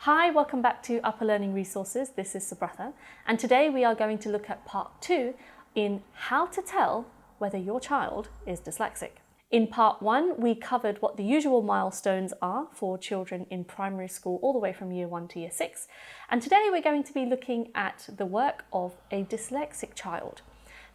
Hi, welcome back to Upper Learning Resources. This is Subratha, and today we are going to look at part 2 in how to tell whether your child is dyslexic. In part 1, we covered what the usual milestones are for children in primary school all the way from year 1 to year 6, and today we're going to be looking at the work of a dyslexic child.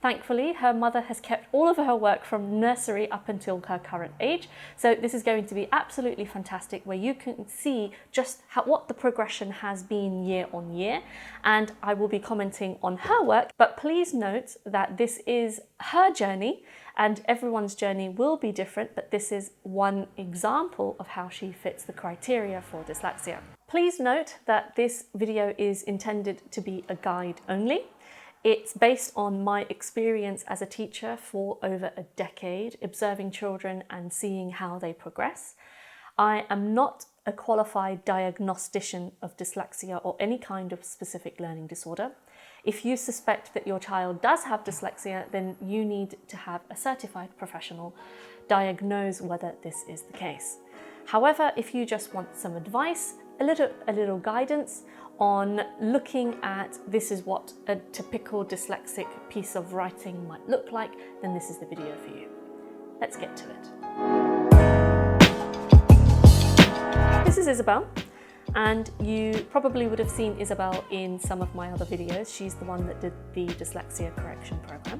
Thankfully, her mother has kept all of her work from nursery up until her current age. So this is going to be absolutely fantastic, where you can see just what the progression has been year on year. And I will be commenting on her work, but please note that this is her journey and everyone's journey will be different, but this is one example of how she fits the criteria for dyslexia. Please note that this video is intended to be a guide only. It's based on my experience as a teacher for over a decade, observing children and seeing how they progress. I am not a qualified diagnostician of dyslexia or any kind of specific learning disorder. If you suspect that your child does have dyslexia, then you need to have a certified professional diagnose whether this is the case. However, if you just want some advice, a little guidance on looking at this is what a typical dyslexic piece of writing might look like, then this is the video for you. Let's get to it. This is Isabelle, and you probably would have seen Isabelle in some of my other videos. She's the one that did the dyslexia correction program.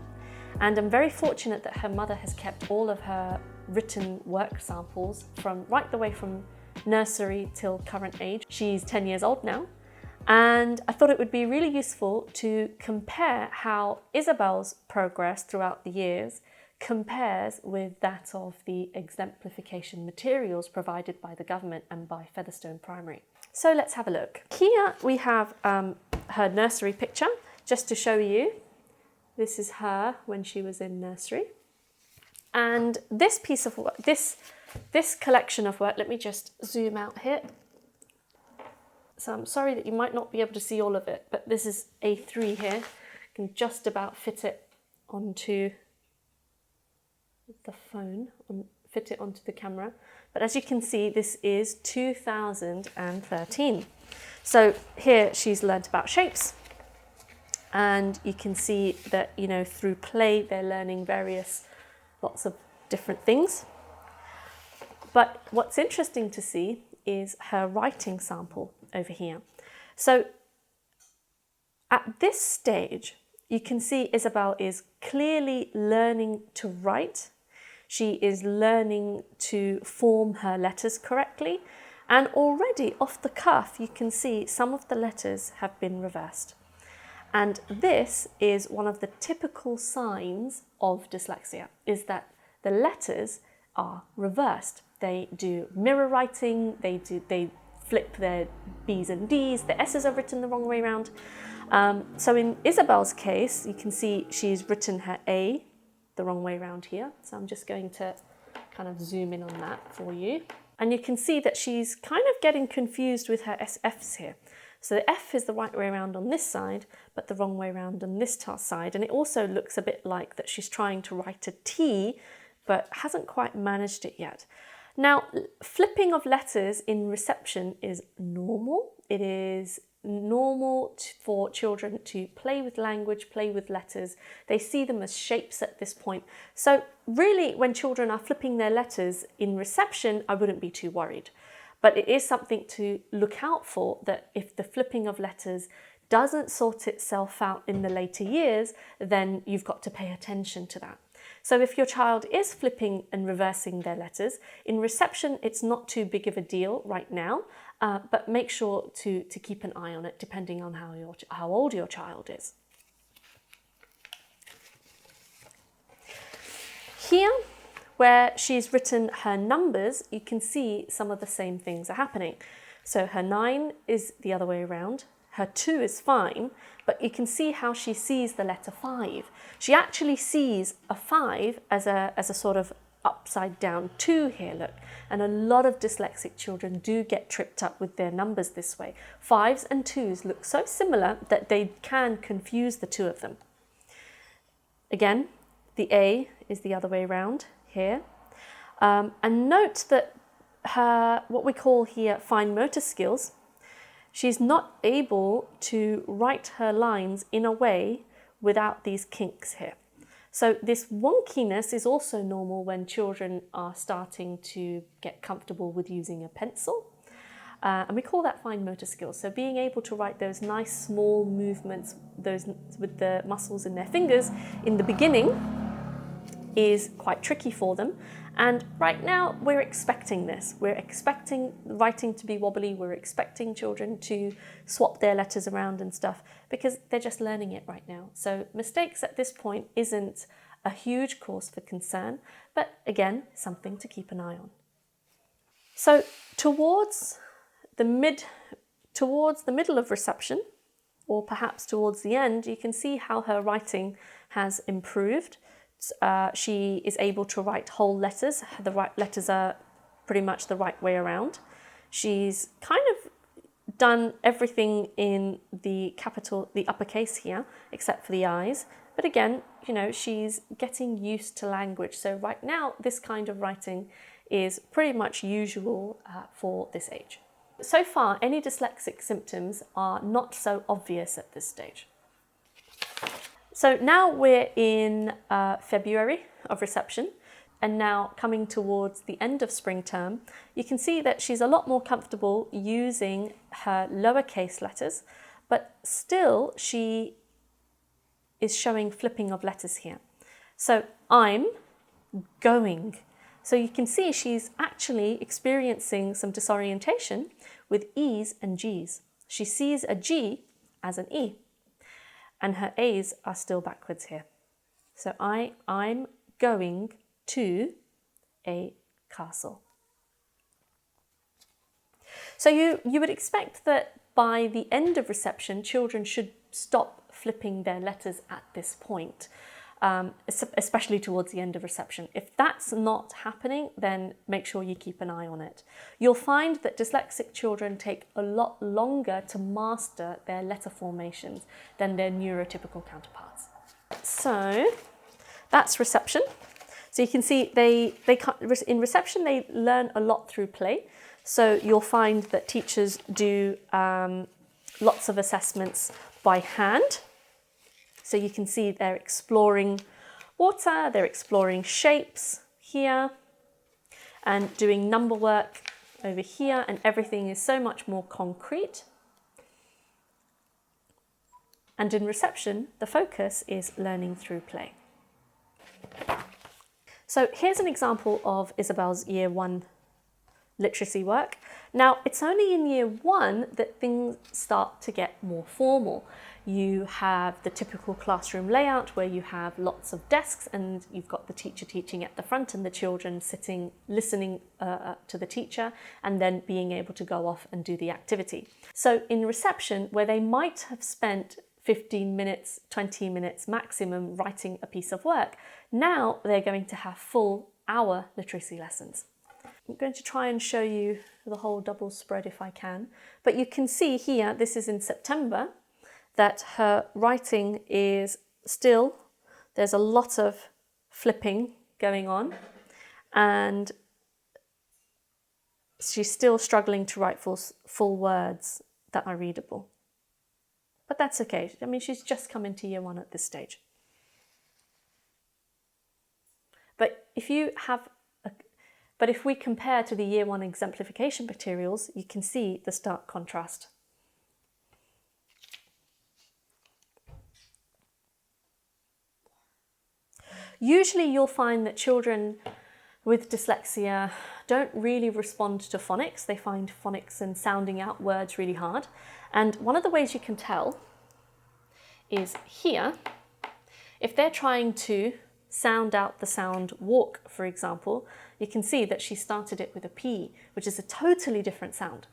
And I'm very fortunate that her mother has kept all of her written work samples from right the way from nursery till current age. She's 10 years old now. And I thought it would be really useful to compare how Isabelle's progress throughout the years compares with that of the exemplification materials provided by the government and by Featherstone Primary. So let's have a look. Here we have her nursery picture, just to show you. This is her when she was in nursery. And this piece of work, this collection of work, let me just zoom out here. So I'm sorry that you might not be able to see all of it, but this is A3 here. You can just about fit it onto the phone, fit it onto the camera. But as you can see, this is 2013. So here she's learnt about shapes. And you can see that, you know, through play, they're learning lots of different things. But what's interesting to see is her writing sample over here. So at this stage, you can see Isabelle is clearly learning to write. She is learning to form her letters correctly. And already off the cuff, you can see some of the letters have been reversed. And this is one of the typical signs of dyslexia, is that the letters are reversed. They do mirror writing, they flip their B's and D's, the S's are written the wrong way around. So in Isabelle's case, you can see she's written her A the wrong way around here. So I'm just going to kind of zoom in on that for you. And you can see that she's kind of getting confused with her SFs here. So the F is the right way around on this side, but the wrong way around on this side. And it also looks a bit like that she's trying to write a T, but hasn't quite managed it yet. Now, flipping of letters in reception is normal. It is normal for children to play with language, play with letters. They see them as shapes at this point. So really, when children are flipping their letters in reception, I wouldn't be too worried. But it is something to look out for, that if the flipping of letters doesn't sort itself out in the later years, then you've got to pay attention to that. So if your child is flipping and reversing their letters, in reception it's not too big of a deal right now, but make sure to keep an eye on it depending on how old your child is. Here, where she's written her numbers, you can see some of the same things are happening. So her 9 is the other way around. Her 2 is fine, but you can see how she sees the letter 5. She actually sees a 5 as a sort of upside down 2 here, look. And a lot of dyslexic children do get tripped up with their numbers this way. 5s and 2s look so similar that they can confuse the two of them. Again, the A is the other way around here. And note that her, what we call here, fine motor skills, she's not able to write her lines in a way without these kinks here. So this wonkiness is also normal when children are starting to get comfortable with using a pencil. And we call that fine motor skills. So being able to write those nice small movements, those with the muscles in their fingers in the beginning, is quite tricky for them. And right now we're expecting this. We're expecting writing to be wobbly. We're expecting children to swap their letters around and stuff because they're just learning it right now. So mistakes at this point isn't a huge cause for concern, but again, something to keep an eye on. So towards the middle of reception, or perhaps towards the end, you can see how her writing has improved. She is able to write whole letters. The right letters are pretty much the right way around. She's kind of done everything in the uppercase here, except for the I's. But again, you know, she's getting used to language. So right now, this kind of writing is pretty much usual for this age. So far, any dyslexic symptoms are not so obvious at this stage. So now we're in February of reception, and now coming towards the end of spring term, you can see that she's a lot more comfortable using her lowercase letters, but still she is showing flipping of letters here. So I'm going. So you can see she's actually experiencing some disorientation with E's and G's. She sees a G as an E, and her A's are still backwards here. So I'm going to a castle. So you would expect that by the end of reception, children should stop flipping their letters at this point, especially towards the end of reception. If that's not happening, then make sure you keep an eye on it. You'll find that dyslexic children take a lot longer to master their letter formations than their neurotypical counterparts. So that's reception. So you can see in reception they learn a lot through play. So you'll find that teachers do lots of assessments by hand. So you can see they're exploring water, they're exploring shapes here, and doing number work over here, and everything is so much more concrete. And in reception, the focus is learning through play. So here's an example of Isabelle's Year 1 literacy work. Now, it's only in Year 1 that things start to get more formal. You have the typical classroom layout where you have lots of desks and you've got the teacher teaching at the front and the children sitting, listening to the teacher and then being able to go off and do the activity. So in reception, where they might have spent 15 minutes, 20 minutes maximum writing a piece of work, now they're going to have full hour literacy lessons. I'm going to try and show you the whole double spread if I can, but you can see here, this is in September, that her writing is still, there's a lot of flipping going on, and she's still struggling to write full words that are readable. But that's okay. I mean, she's just come into Year 1 at this stage. But if we compare to the Year 1 exemplification materials, you can see the stark contrast. Usually you'll find that children with dyslexia don't really respond to phonics. They find phonics and sounding out words really hard. And one of the ways you can tell is here, if they're trying to sound out the sound walk, for example, you can see that she started it with a P, which is a totally different sound.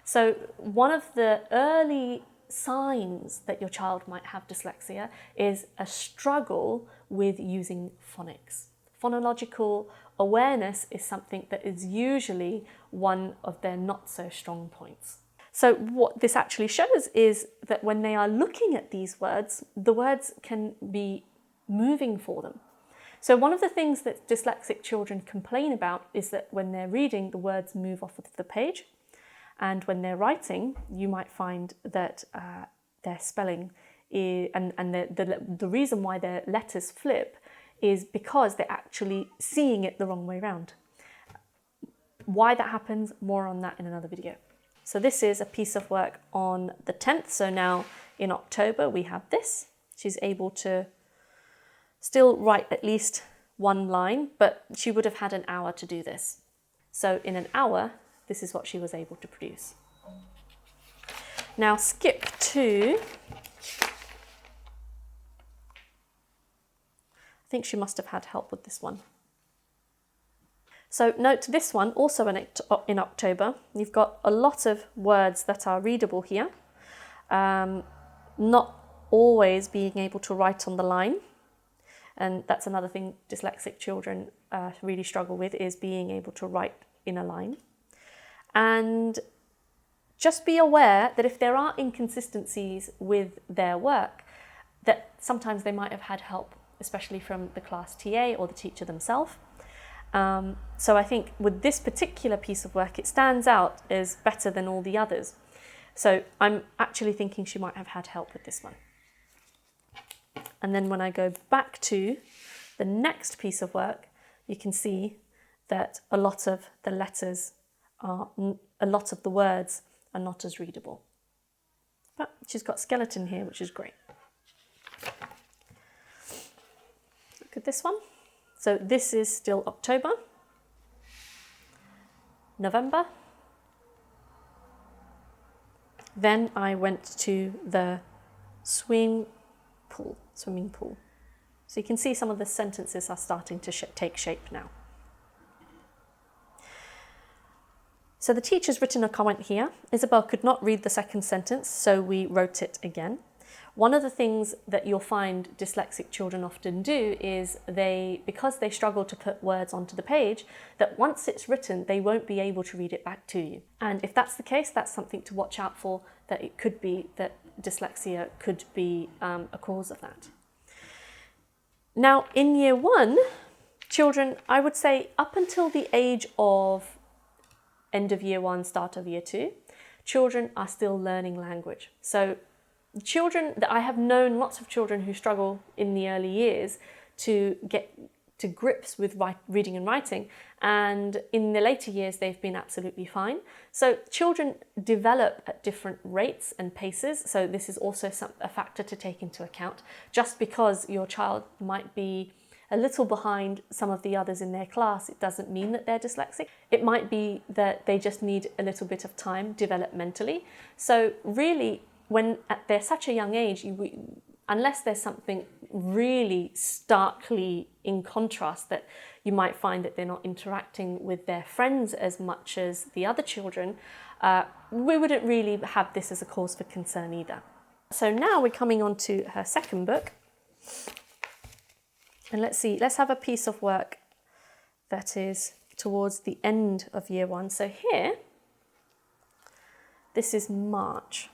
So one of the early signs that your child might have dyslexia is a struggle with using phonics. Phonological awareness is something that is usually one of their not so strong points. So what this actually shows is that when they are looking at these words, the words can be moving for them. So one of the things that dyslexic children complain about is that when they're reading, the words move off of the page. And when they're writing, you might find that their spelling and the reason why their letters flip is because they're actually seeing it the wrong way round. Why that happens, more on that in another video. So this is a piece of work on the 10th. So now in October we have this. She's able to still write at least one line, but she would have had an hour to do this. So in an hour, this is what she was able to produce. Now skip to, I think she must have had help with this one. So note this one, also in October, you've got a lot of words that are readable here. Not always being able to write on the line. And that's another thing dyslexic children really struggle with, is being able to write in a line. And just be aware that if there are inconsistencies with their work, that sometimes they might have had help, especially from the class TA or the teacher themselves. So I think with this particular piece of work, it stands out as better than all the others. So I'm actually thinking she might have had help with this one. And then when I go back to the next piece of work, you can see that a lot of the letters are, a lot of the words are not as readable. But she's got skeleton here, which is great. Look at this one. So this is still October, November. Then I went to the swimming pool. So you can see some of the sentences are starting to take shape now. So the teacher's written a comment here. Isabelle could not read the second sentence, so we wrote it again. One of the things that you'll find dyslexic children often do is because they struggle to put words onto the page, that once it's written, they won't be able to read it back to you. And if that's the case, that's something to watch out for, that it could be that dyslexia could be a cause of that. Now, in year 1, children, I would say up until the age of end of year 1, start of year 2, children are still learning language. So children, that I have known lots of children who struggle in the early years to get to grips with reading and writing, and in the later years they've been absolutely fine. So children develop at different rates and paces, so this is also a factor to take into account. Just because your child might be a little behind some of the others in their class, it doesn't mean that they're dyslexic. It might be that they just need a little bit of time developmentally. So really, when they're such a young age, unless there's something really starkly in contrast, that you might find that they're not interacting with their friends as much as the other children, we wouldn't really have this as a cause for concern either. So now we're coming on to her second book. And let's have a piece of work that is towards the end of year 1. So here, this is March.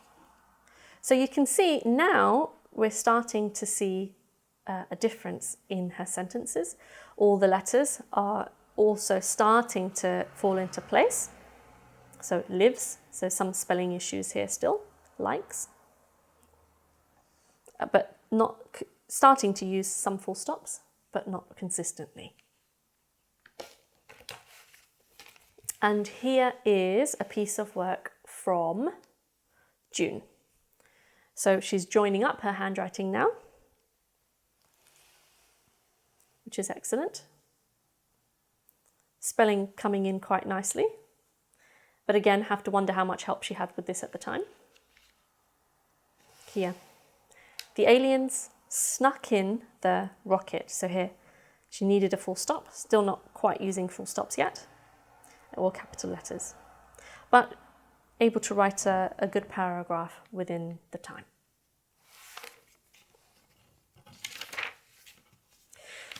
So you can see now we're starting to see a difference in her sentences. All the letters are also starting to fall into place. So lives, so some spelling issues here still, likes, but not starting to use some full stops, but not consistently. And here is a piece of work from June. So she's joining up her handwriting now, which is excellent. Spelling coming in quite nicely, but again, have to wonder how much help she had with this at the time. Here, the aliens snuck in the rocket. So here, she needed a full stop, still not quite using full stops yet, or capital letters, but able to write a good paragraph within the time.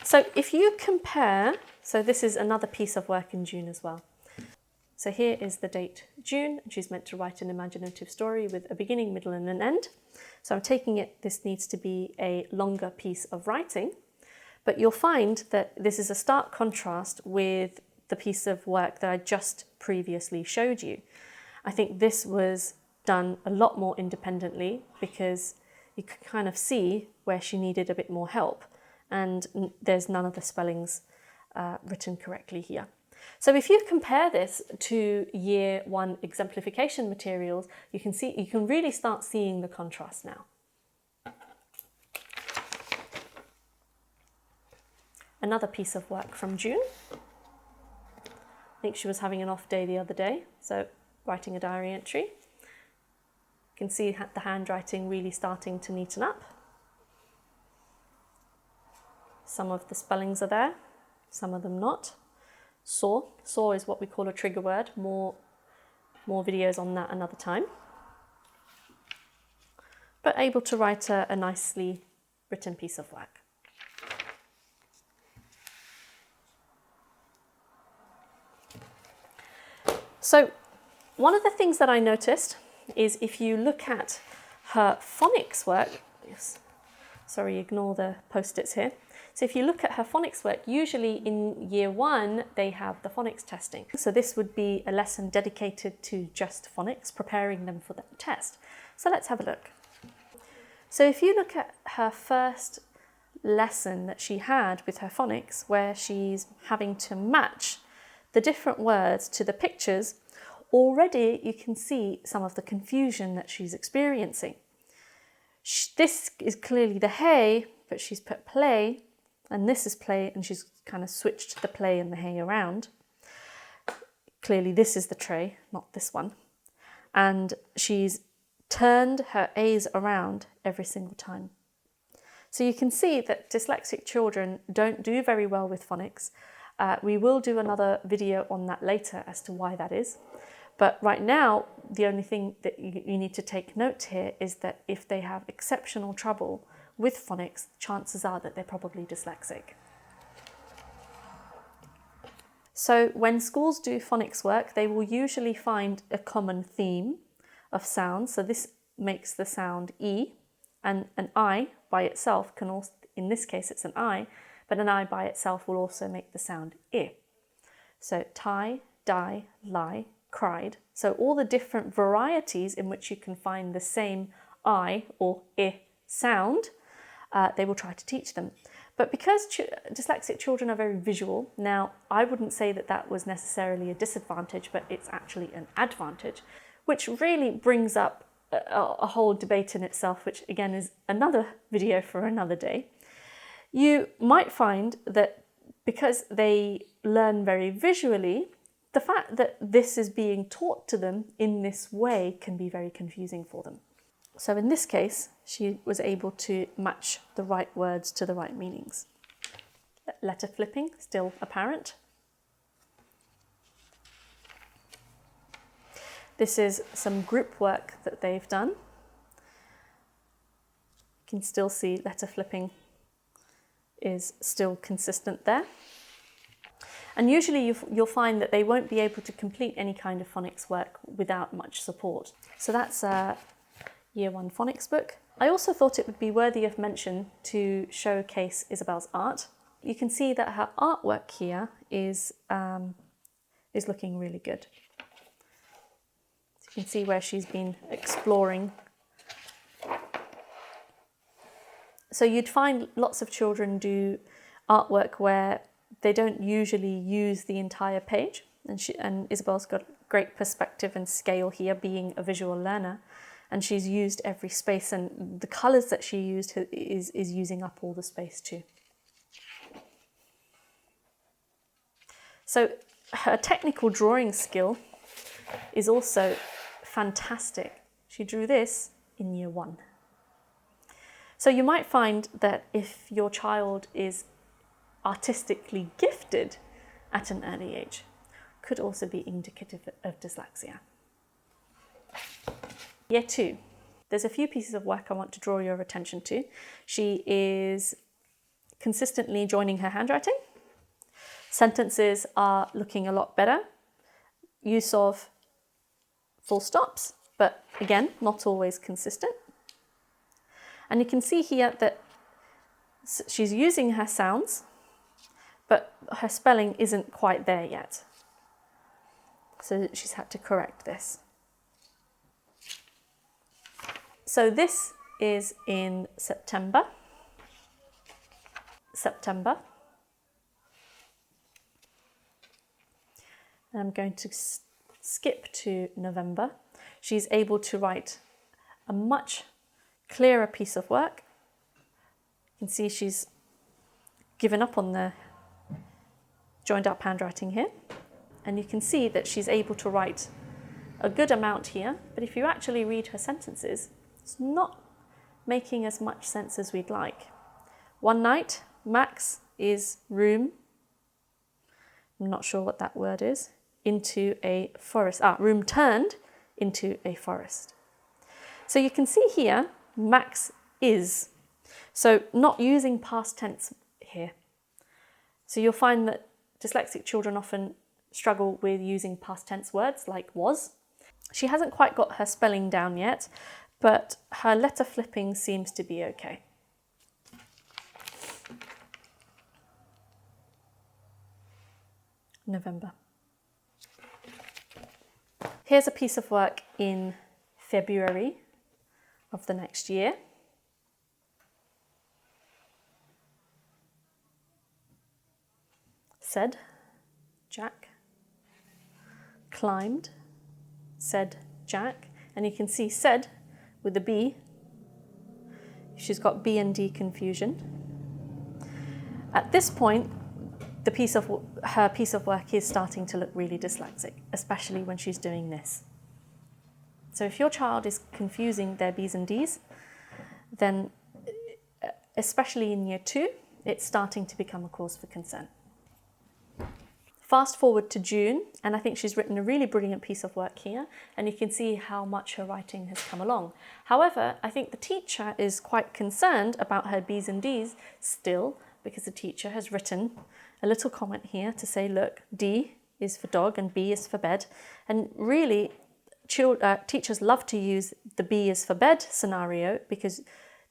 So if you compare, so this is another piece of work in June as well. So here is the date June, and she's meant to write an imaginative story with a beginning, middle and an end. So I'm taking it, this needs to be a longer piece of writing, but you'll find that this is a stark contrast with the piece of work that I just previously showed you. I think this was done a lot more independently because you could kind of see where she needed a bit more help, and there's none of the spellings written correctly here. So if you compare this to Year 1 exemplification materials, you can really start seeing the contrast now. Another piece of work from June. I think she was having an off day the other day, so writing a diary entry. You can see the handwriting really starting to neaten up. Some of the spellings are there, some of them not. Saw is what we call a trigger word. More videos on that another time. But able to write a nicely written piece of work. So one of the things that I noticed is if you look at her phonics work, sorry, ignore the post-its here. So if you look at her phonics work, usually in Year 1, they have the phonics testing. So this would be a lesson dedicated to just phonics, preparing them for that test. So let's have a look. So if you look at her first lesson that she had with her phonics, where she's having to match the different words to the pictures, already you can see some of the confusion that she's experiencing. This is clearly the hay, but she's put play, and this is play, and she's kind of switched the play and the hay around. Clearly this is the tray, not this one. And she's turned her A's around every single time. So you can see that dyslexic children don't do very well with phonics. We will do another video on that later as to why that is. But right now, the only thing that you need to take note here is that if they have exceptional trouble with phonics, chances are that they're probably dyslexic. So when schools do phonics work, they will usually find a common theme of sounds. So this makes the sound E, and an I by itself can also, in this case it's an I, but an I by itself will also make the sound I. So tie, die, lie, cried. So all the different varieties in which you can find the same I or I sound, they will try to teach them. But because dyslexic children are very visual, now I wouldn't say that that was necessarily a disadvantage, but it's actually an advantage, which really brings up a whole debate in itself, which again is another video for another day. You might find that because they learn very visually, the fact that this is being taught to them in this way can be very confusing for them. So in this case, she was able to match the right words to the right meanings. Letter flipping, still apparent. This is some group work that they've done. You can still see letter flipping is still consistent there. And usually you'll find that they won't be able to complete any kind of phonics work without much support. So that's a Year 1 phonics book. I also thought it would be worthy of mention to showcase Isabelle's art. You can see that her artwork here is looking really good. So you can see where she's been exploring. So you'd find lots of children do artwork where they don't usually use the entire page, and Isabelle's got great perspective and scale here, being a visual learner, and she's used every space, and the colours that she used is using up all the space too. So her technical drawing skill is also fantastic. She drew this in Year 1. So you might find that if your child is artistically gifted at an early age, could also be indicative of dyslexia. Year 2. There's a few pieces of work I want to draw your attention to. She is consistently joining her handwriting. Sentences are looking a lot better. Use of full stops, but again, not always consistent. And you can see here that she's using her sounds, but her spelling isn't quite there yet. So she's had to correct this. So this is in September. And I'm going to skip to November. She's able to write a much clearer piece of work. You can see she's given up on the joined up handwriting here. And you can see that she's able to write a good amount here, but if you actually read her sentences, it's not making as much sense as we'd like. One night, Max is room, I'm not sure what that word is, into a forest. Room turned into a forest. So you can see here, Max is. So not using past tense here. So you'll find that dyslexic children often struggle with using past tense words like was. She hasn't quite got her spelling down yet, but her letter flipping seems to be okay. November. Here's a piece of work in February of the next year. Said, Jack. Climbed, said Jack. And you can see said with the B. She's got B and D confusion. At this point, her piece of work is starting to look really dyslexic, especially when she's doing this. So if your child is confusing their B's and D's, then especially in year 2, it's starting to become a cause for concern. Fast forward to June, and I think she's written a really brilliant piece of work here, and you can see how much her writing has come along. However, I think the teacher is quite concerned about her B's and D's still, because the teacher has written a little comment here to say, look, D is for dog and B is for bed. And really, teachers love to use the B is for bed scenario because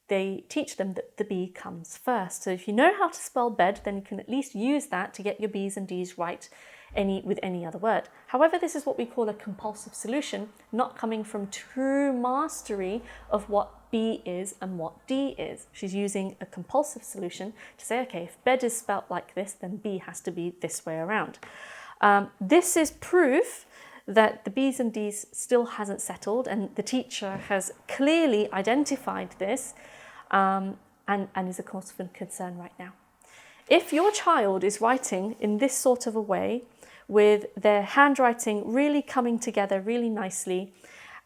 they teach them that the B comes first. So if you know how to spell bed, then you can at least use that to get your B's and D's right with any other word. However, this is what we call a compulsive solution, not coming from true mastery of what B is and what D is. She's using a compulsive solution to say, okay, if bed is spelt like this, then B has to be this way around. This is proof that the B's and D's still hasn't settled, and the teacher has clearly identified this and is a cause for concern right now. If your child is writing in this sort of a way, with their handwriting really coming together really nicely,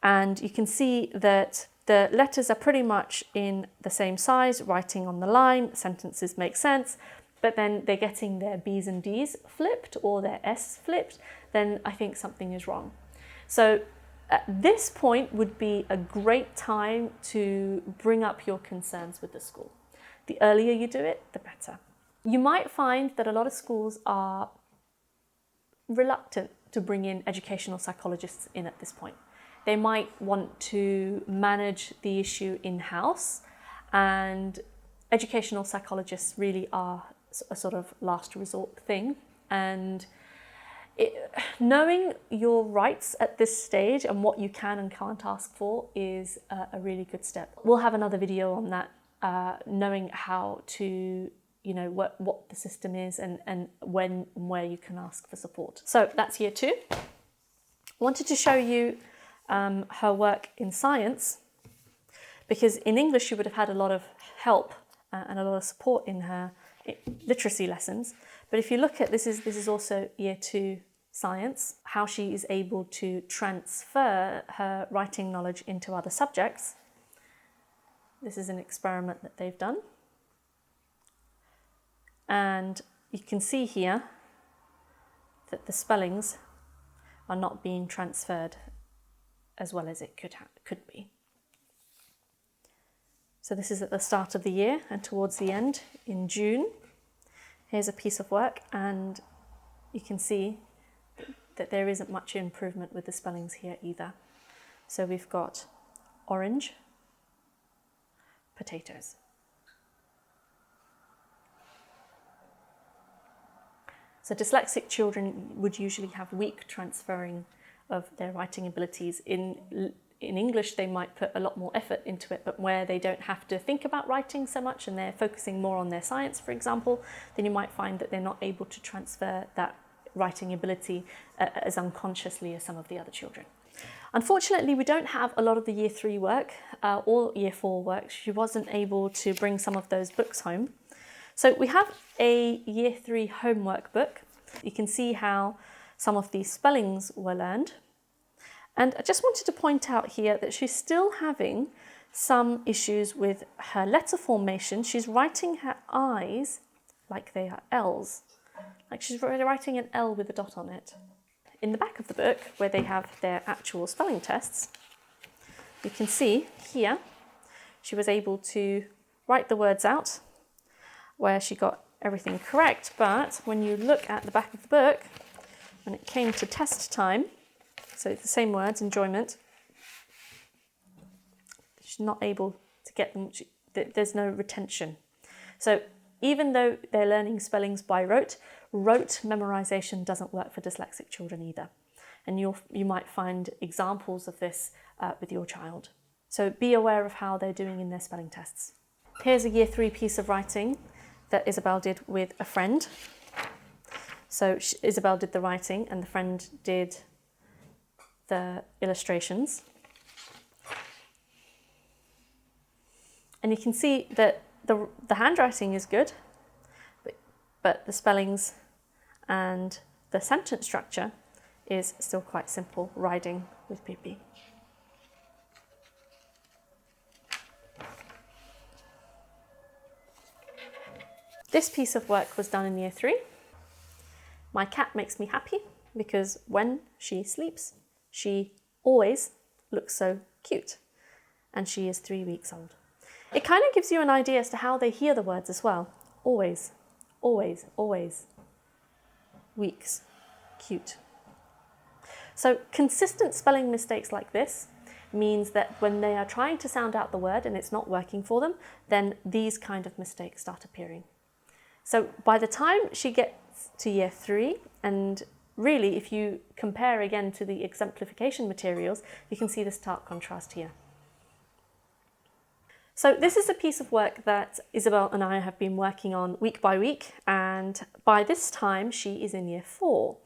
and you can see that the letters are pretty much in the same size, writing on the line, sentences make sense, but then they're getting their B's and D's flipped or their S flipped, then I think something is wrong. So at this point would be a great time to bring up your concerns with the school. The earlier you do it, the better. You might find that a lot of schools are reluctant to bring in educational psychologists in at this point. They might want to manage the issue in-house, and educational psychologists really are a sort of last resort thing. And knowing your rights at this stage and what you can and can't ask for is a really good step. We'll have another video on that, knowing how to what the system is and when and where you can ask for support. So that's year 2. I wanted to show you her work in science, because in English she would have had a lot of help and a lot of support in her literacy lessons. But if you look at this is also year 2 science, how she is able to transfer her writing knowledge into other subjects. This is an experiment that they've done. And you can see here that the spellings are not being transferred as well as it could be. So this is at the start of the year, and towards the end, in June, here's a piece of work, and you can see that there isn't much improvement with the spellings here either. So we've got orange, potatoes. So dyslexic children would usually have weak transferring of their writing abilities in in English they might put a lot more effort into it, but where they don't have to think about writing so much and they're focusing more on their science, for example, then you might find that they're not able to transfer that writing ability as unconsciously as some of the other children. Unfortunately, we don't have a lot of the Year 3 work or Year 4 work. She wasn't able to bring some of those books home. So we have a Year 3 homework book. You can see how some of these spellings were learned. And I just wanted to point out here that she's still having some issues with her letter formation. She's writing her I's like they are L's, like she's writing an L with a dot on it. In the back of the book, where they have their actual spelling tests, you can see here she was able to write the words out where she got everything correct, but when you look at the back of the book, when it came to test time, so it's the same words, enjoyment, she's not able to get them, there's no retention. So even though they're learning spellings by rote memorization doesn't work for dyslexic children either. And you might find examples of this with your child. So be aware of how they're doing in their spelling tests. Here's a Year 3 piece of writing that Isabelle did with a friend. So Isabelle did the writing and the friend did the illustrations. And you can see that the handwriting is good, but the spellings and the sentence structure is still quite simple, riding with PP. This piece of work was done in Year 3. My cat makes me happy because when she sleeps, she always looks so cute, and she is 3 weeks old. It kind of gives you an idea as to how they hear the words as well. Always, always, always. Weeks, cute. So consistent spelling mistakes like this means that when they are trying to sound out the word and it's not working for them, then these kind of mistakes start appearing. So by the time she gets to Year 3, and really if you compare again to the exemplification materials, you can see the stark contrast here. So this is a piece of work that Isabelle and I have been working on week by week, and by this time she is in Year 4.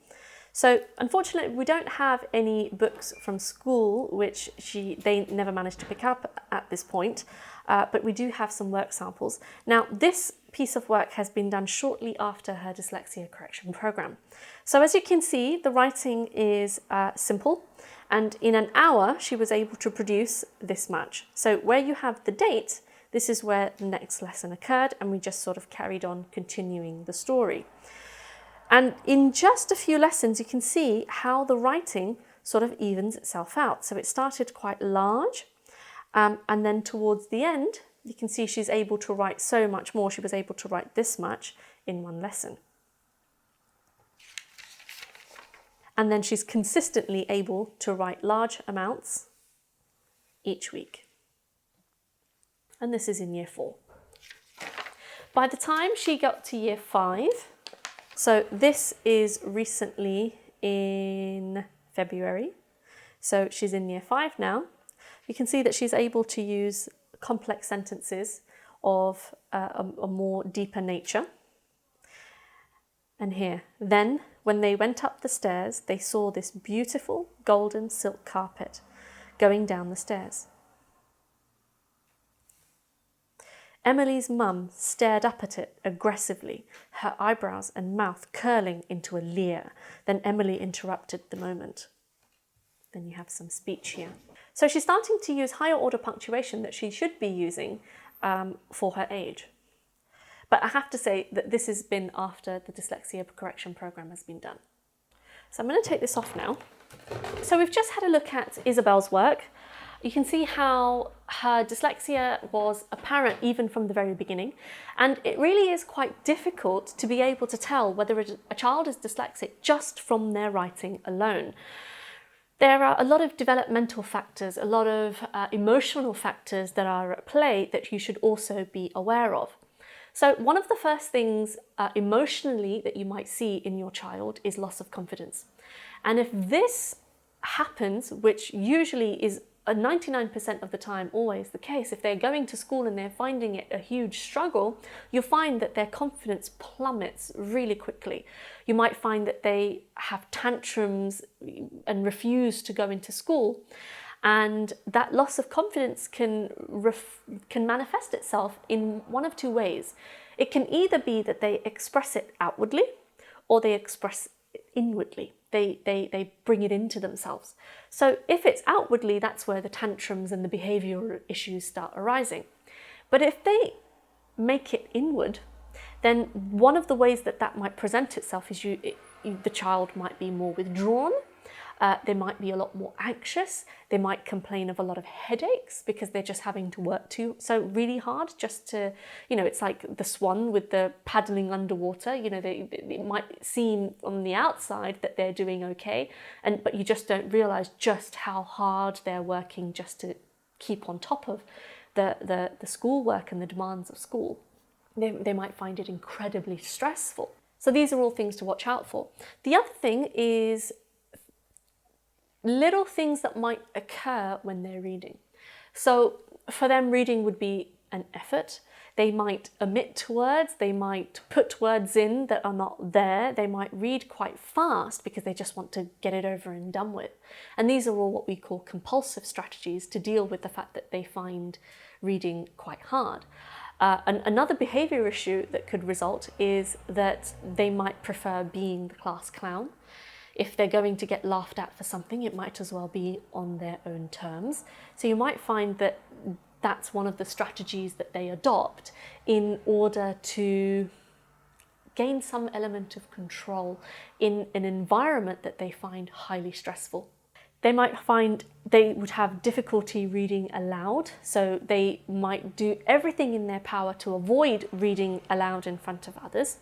So unfortunately we don't have any books from school which they never managed to pick up at this point, but we do have some work samples. Now this piece of work has been done shortly after her dyslexia correction program. So as you can see, the writing is simple. And in an hour, she was able to produce this much. So where you have the date, this is where the next lesson occurred, and we just sort of carried on continuing the story. And in just a few lessons, you can see how the writing sort of evens itself out. So it started quite large, and then towards the end, you can see she's able to write so much more. She was able to write this much in one lesson. And then she's consistently able to write large amounts each week. And this is in Year 4. By the time she got to Year 5, so this is recently in February, so she's in Year 5 now, you can see that she's able to use complex sentences of a more deeper nature. And here, then when they went up the stairs, they saw this beautiful golden silk carpet going down the stairs. Emily's mum stared up at it aggressively, her eyebrows and mouth curling into a leer. Then Emily interrupted the moment. Then you have some speech here. So she's starting to use higher order punctuation that she should be using for her age. But I have to say that this has been after the dyslexia correction program has been done. So I'm going to take this off now. So we've just had a look at Isabelle's work. You can see how her dyslexia was apparent even from the very beginning. And it really is quite difficult to be able to tell whether a child is dyslexic just from their writing alone. There are a lot of developmental factors, a lot of emotional factors that are at play that you should also be aware of. So one of the first things emotionally that you might see in your child is loss of confidence. And if this happens, which usually is 99% of the time always the case. If they're going to school and they're finding it a huge struggle, you'll find that their confidence plummets really quickly. You might find that they have tantrums and refuse to go into school. And that loss of confidence can manifest itself in one of two ways. It can either be that they express it outwardly, or they express it inwardly. They bring it into themselves. So if it's outwardly, that's where the tantrums and the behavioural issues start arising. But if they make it inward, then one of the ways that that might present itself is the child might be more withdrawn. They might be a lot more anxious. They might complain of a lot of headaches because they're just having to work so really hard just to, it's like the swan with the paddling underwater. It might seem on the outside that they're doing okay, but you just don't realise just how hard they're working just to keep on top of the schoolwork and the demands of school. They might find it incredibly stressful. So these are all things to watch out for. The other thing is little things that might occur when they're reading. So for them, reading would be an effort. They might omit words, they might put words in that are not there, they might read quite fast because they just want to get it over and done with. And these are all what we call compulsive strategies to deal with the fact that they find reading quite hard. And another behaviour issue that could result is that they might prefer being the class clown. If they're going to get laughed at for something, it might as well be on their own terms. So you might find that that's one of the strategies that they adopt in order to gain some element of control in an environment that they find highly stressful. They might find they would have difficulty reading aloud, so they might do everything in their power to avoid reading aloud in front of others.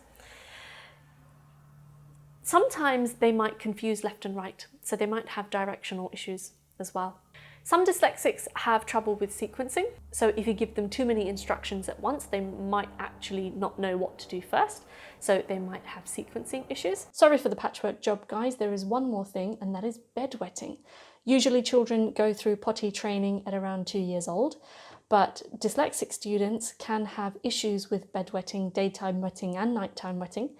Sometimes they might confuse left and right, so they might have directional issues as well. Some dyslexics have trouble with sequencing, so if you give them too many instructions at once, they might actually not know what to do first, so they might have sequencing issues. Sorry for the patchwork job, guys. There is one more thing, and that is bedwetting. Usually children go through potty training at around 2 years old, but dyslexic students can have issues with bedwetting, daytime wetting and nighttime wetting,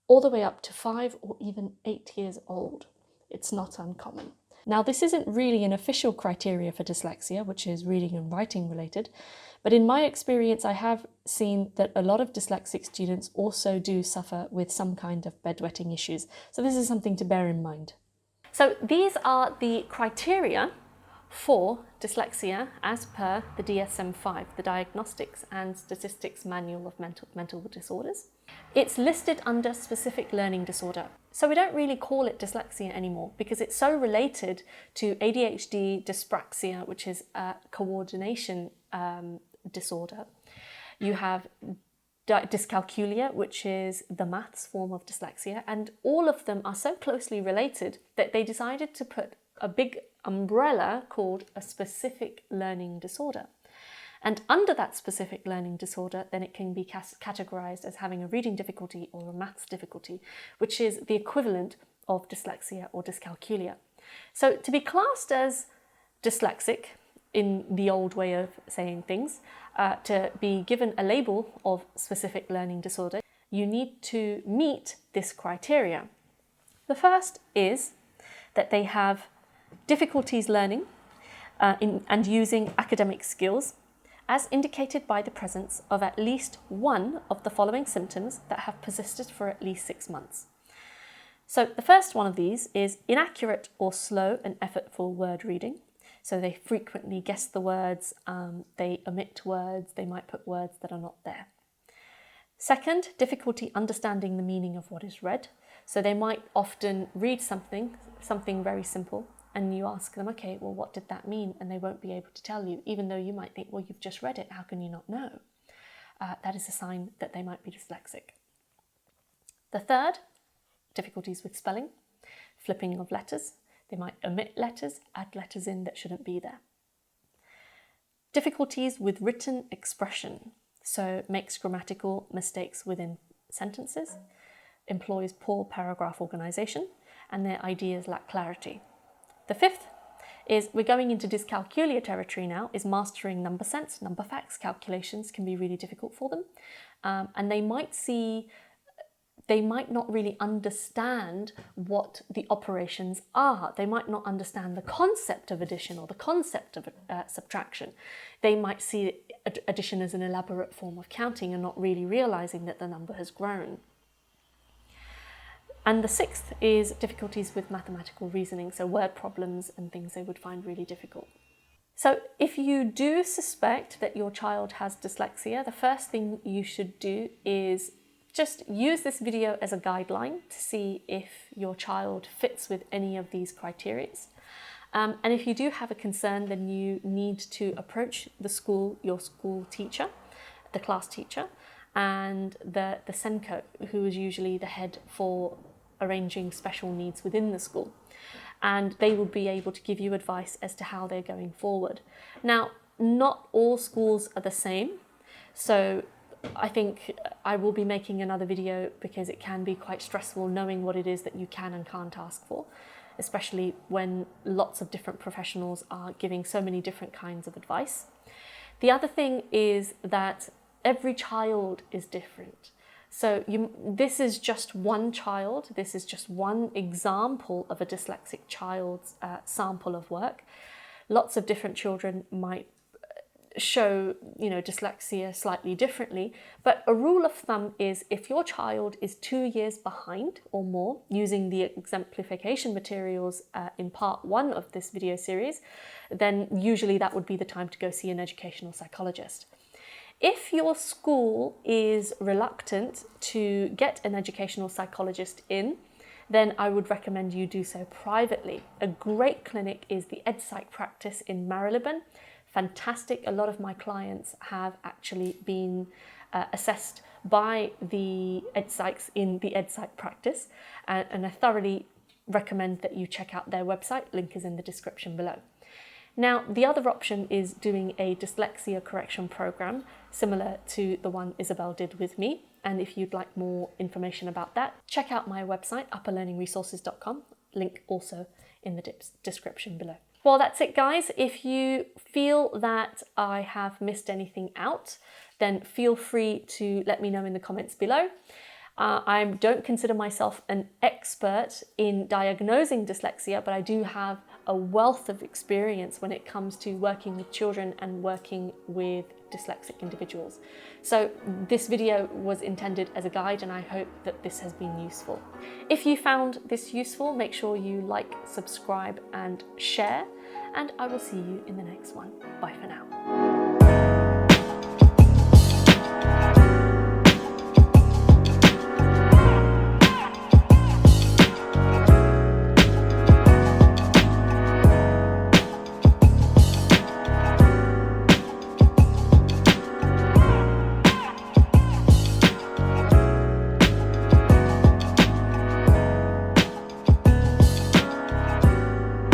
all the way up to 5 or even 8 years old. It's not uncommon. Now, this isn't really an official criteria for dyslexia, which is reading and writing related, but in my experience, I have seen that a lot of dyslexic students also do suffer with some kind of bedwetting issues. So this is something to bear in mind. So these are the criteria for dyslexia as per the DSM-5, the Diagnostics and Statistics Manual of Mental Disorders. It's listed under specific learning disorder. So we don't really call it dyslexia anymore because it's so related to ADHD, dyspraxia, which is a coordination disorder. You have dyscalculia, which is the maths form of dyslexia, and all of them are so closely related that they decided to put a big umbrella called a specific learning disorder. And under that specific learning disorder, then it can be categorized as having a reading difficulty or a maths difficulty, which is the equivalent of dyslexia or dyscalculia. So to be classed as dyslexic, in the old way of saying things, to be given a label of specific learning disorder, you need to meet this criteria. The first is that they have difficulties learning and using academic skills, as indicated by the presence of at least one of the following symptoms that have persisted for at least 6 months. So the first one of these is inaccurate or slow and effortful word reading. So they frequently guess the words, they omit words, they might put words that are not there. Second, difficulty understanding the meaning of what is read. So they might often read something very simple, and you ask them, okay, well, what did that mean? And they won't be able to tell you, even though you might think, well, you've just read it, how can you not know? That is a sign that they might be dyslexic. The third, difficulties with spelling, flipping of letters. They might omit letters, add letters in that shouldn't be there. Difficulties with written expression, so makes grammatical mistakes within sentences, employs poor paragraph organisation, and their ideas lack clarity. The fifth is we're going into dyscalculia territory now, is mastering number sense. Number facts calculations can be really difficult for them. And they might not really understand what the operations are. They might not understand the concept of addition or the concept of subtraction. They might see addition as an elaborate form of counting and not really realizing that the number has grown. And the sixth is difficulties with mathematical reasoning, so word problems and things they would find really difficult. So if you do suspect that your child has dyslexia, the first thing you should do is just use this video as a guideline to see if your child fits with any of these criteria. And if you do have a concern, then you need to approach the school, your school teacher, the class teacher, and the SENCO, who is usually the head for arranging special needs within the school. And they will be able to give you advice as to how they're going forward. Now, not all schools are the same, so I think I will be making another video because it can be quite stressful knowing what it is that you can and can't ask for, especially when lots of different professionals are giving so many different kinds of advice. The other thing is that every child is different. So this is just one child, this is just one example of a dyslexic child's sample of work. Lots of different children might show, dyslexia slightly differently, but a rule of thumb is if your child is 2 years behind or more using the exemplification materials in part 1 of this video series, then usually that would be the time to go see an educational psychologist. If your school is reluctant to get an educational psychologist in, then I would recommend you do so privately. A great clinic is the Yr6 practice in Marylebone. Fantastic. A lot of my clients have actually been assessed by the Yr6 in the Yr6 practice, and I thoroughly recommend that you check out their website. Link is in the description below. Now, the other option is doing a dyslexia correction program similar to the one Isabelle did with me. And if you'd like more information about that, check out my website, upperlearningresources.com. Link also in the description below. Well, that's it, guys. If you feel that I have missed anything out, then feel free to let me know in the comments below. I don't consider myself an expert in diagnosing dyslexia, but I do have a wealth of experience when it comes to working with children and working with dyslexic individuals. So this video was intended as a guide, and I hope that this has been useful. If you found this useful, make sure you like, subscribe and share, and I will see you in the next one. Bye for now.